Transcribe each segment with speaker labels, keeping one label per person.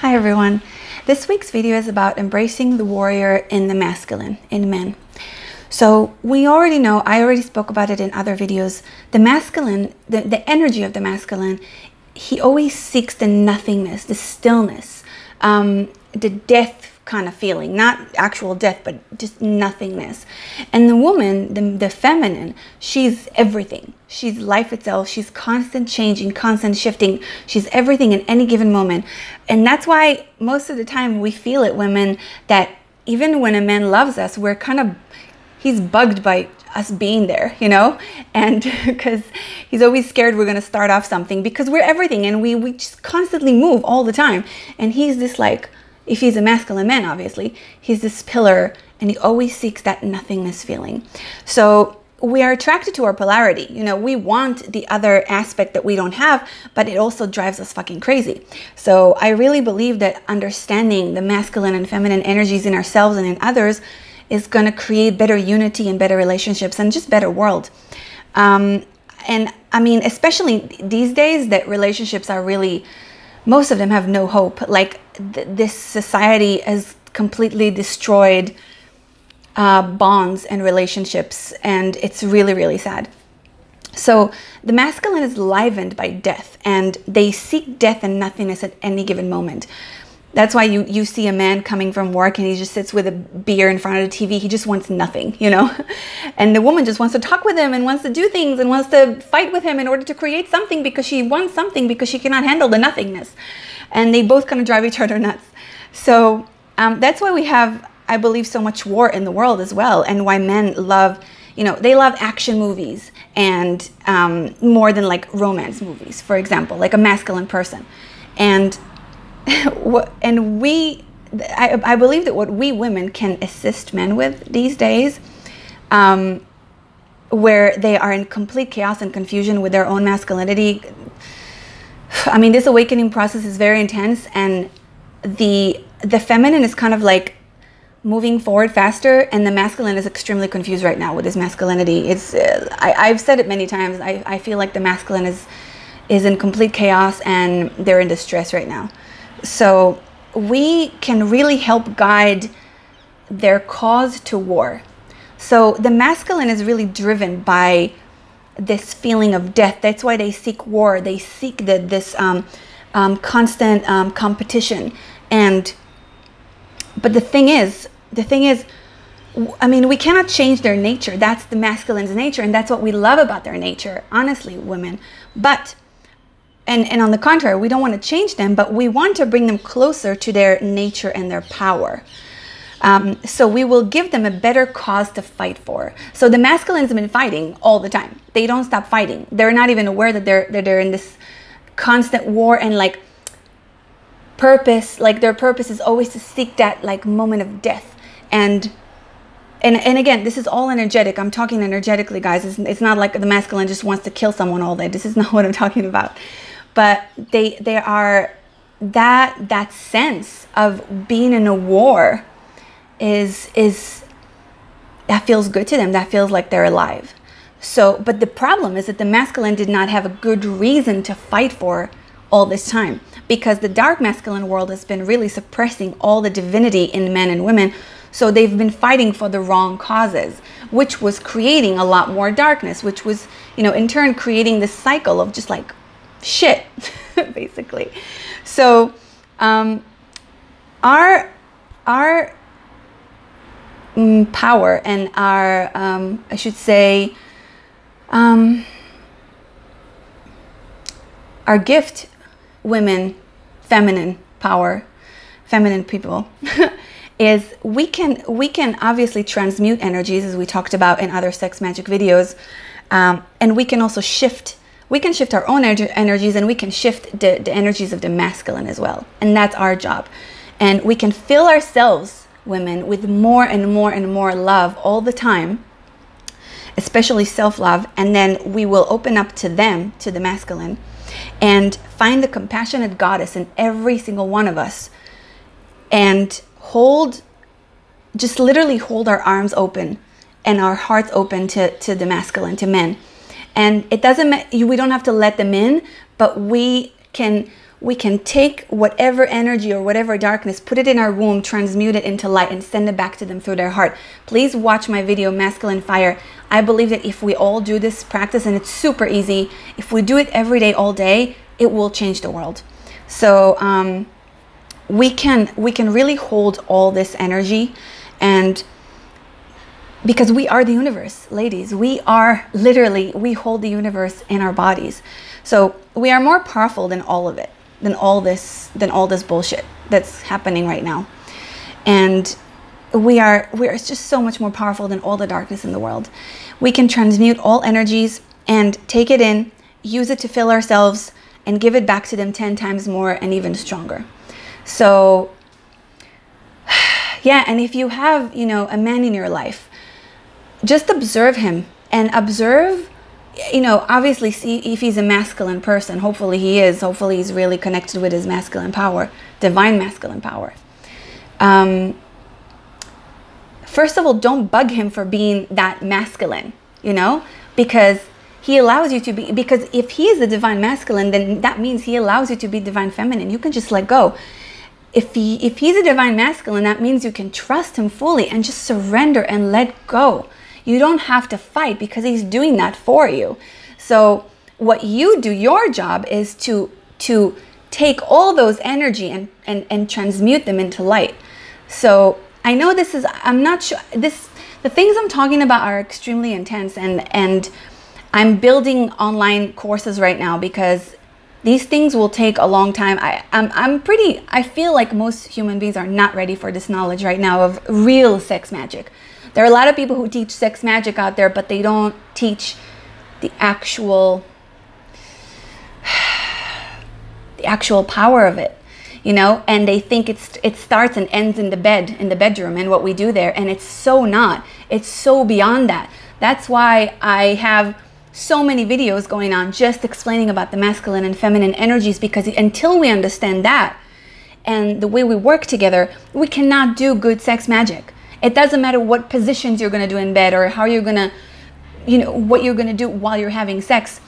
Speaker 1: Hi everyone. This week's video is about embracing the warrior in the masculine, in men. So we already know, I already spoke about it in other videos, the masculine, the energy of the masculine, he always seeks the nothingness, the stillness, the death kind of feeling, not actual death, but just nothingness. And the woman, the feminine, she's everything. She's life itself. She's constant changing, constant shifting. She's everything in any given moment. And that's why most of the time we feel it, women, that even when a man loves us, we're kind of, he's bugged by us being there, you know, and because he's always scared we're going to start off something because we're everything and we just constantly move all the time. And he's this, like, if he's a masculine man, obviously, he's this pillar and he always seeks that nothingness feeling. So we are attracted to our polarity. You know, we want the other aspect that we don't have, but it also drives us fucking crazy. So I really believe that understanding the masculine and feminine energies in ourselves and in others is going to create better unity and better relationships and just better world. And I mean, especially these days that relationships are really, most of them have no hope. Like this society has completely destroyed bonds and relationships, and it's really, really sad. So the masculine is livened by death, and they seek death and nothingness at any given moment. That's why you see a man coming from work and he just sits with a beer in front of the TV. He just wants nothing, you know? And the woman just wants to talk with him and wants to do things and wants to fight with him in order to create something because she wants something because she cannot handle the nothingness. And they both kind of drive each other nuts. So that's why we have, I believe, so much war in the world as well. And why men love, you know, they love action movies and more than like romance movies, for example, like a masculine person. And I believe that what we women can assist men with these days, where they are in complete chaos and confusion with their own masculinity. I mean, this awakening process is very intense, and the feminine is kind of like moving forward faster, and the masculine is extremely confused right now with his masculinity. It's I've said it many times. I feel like the masculine is in complete chaos and they're in distress right now. So we can really help guide their cause to war. So the masculine is really driven by this feeling of death. That's why they seek war. They seek this constant competition. But the thing is, I mean, we cannot change their nature. That's the masculine's nature, and that's what we love about their nature, honestly, women. But And on the contrary, we don't want to change them, but we want to bring them closer to their nature and their power. So we will give them a better cause to fight for. So the masculines have been fighting all the time. They don't stop fighting. They're not even aware that they're in this constant war and like purpose. Like their purpose is always to seek that like moment of death. And again, this is all energetic. I'm talking energetically, guys. It's not like the masculine just wants to kill someone all day. This is not what I'm talking about. But they are, that sense of being in a war is that feels good to them. That feels like they're alive. So, but the problem is that the masculine did not have a good reason to fight for all this time, because the dark masculine world has been really suppressing all the divinity in men and women. So they've been fighting for the wrong causes, which was creating a lot more darkness, which was, you know, in turn creating this cycle of just like shit, basically. So our power and our, I should say, our gift, women, feminine power, feminine people, is we can obviously transmute energies, as we talked about in other sex magic videos, and we can also shift. We can shift our own energies, and we can shift the energies of the masculine as well. And that's our job. And we can fill ourselves, women, with more and more and more love all the time, especially self-love. And then we will open up to them, to the masculine, and find the compassionate goddess in every single one of us, and just literally hold our arms open and our hearts open to the masculine, to men. And it doesn't, we don't have to let them in, but we can we can take whatever energy or whatever darkness, put it in our womb, transmute it into light, and send it back to them through their heart. Please watch my video, Masculine Fire. I believe that if we all do this practice, and it's super easy, if we do it every day, all day, it will change the world. So we can really hold all this energy, and because we are the universe, ladies, we are literally, we hold the universe in our bodies. So we are more powerful than all of it, than all this bullshit that's happening right now. And we are just so much more powerful than all the darkness in the world. We can transmute all energies and take it in, use it to fill ourselves, and give it back to them 10 times more and even stronger. So yeah, and if you have, you know, a man in your life, just observe him and observe, you know, obviously see if he's a masculine person. Hopefully he is. Hopefully he's really connected with his masculine power, divine masculine power. First of all, don't bug him for being that masculine, you know, because he allows you to be, because if he is the divine masculine, then that means he allows you to be divine feminine. You can just let go. If he's a divine masculine, that means you can trust him fully and just surrender and let go. You don't have to fight because he's doing that for you. So what you do, your job is to take all those energy and transmute them into light. So I know this is, I'm not sure, the things I'm talking about are extremely intense, and I'm building online courses right now because these things will take a long time. I feel like most human beings are not ready for this knowledge right now of real sex magic. There are a lot of people who teach sex magic out there, but they don't teach the actual power of it, you know, and they think it starts and ends in the bedroom and what we do there, and it's so not. It's so beyond that. That's why I have so many videos going on just explaining about the masculine and feminine energies, because until we understand that and the way we work together, we cannot do good sex magic. It doesn't matter what positions you're going to do in bed or how you're going to, you know, what you're going to do while you're having sex.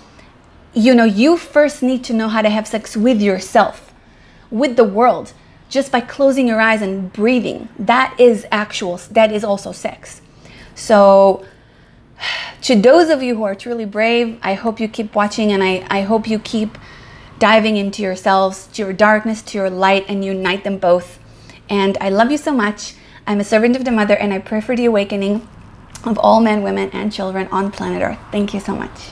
Speaker 1: You know, you first need to know how to have sex with yourself, with the world, just by closing your eyes and breathing. That is also sex. So to those of you who are truly brave, I hope you keep watching, and I hope you keep diving into yourselves, to your darkness, to your light, and unite them both. And I love you so much. I'm a servant of the Mother, and I pray for the awakening of all men, women, and children on planet Earth. Thank you so much.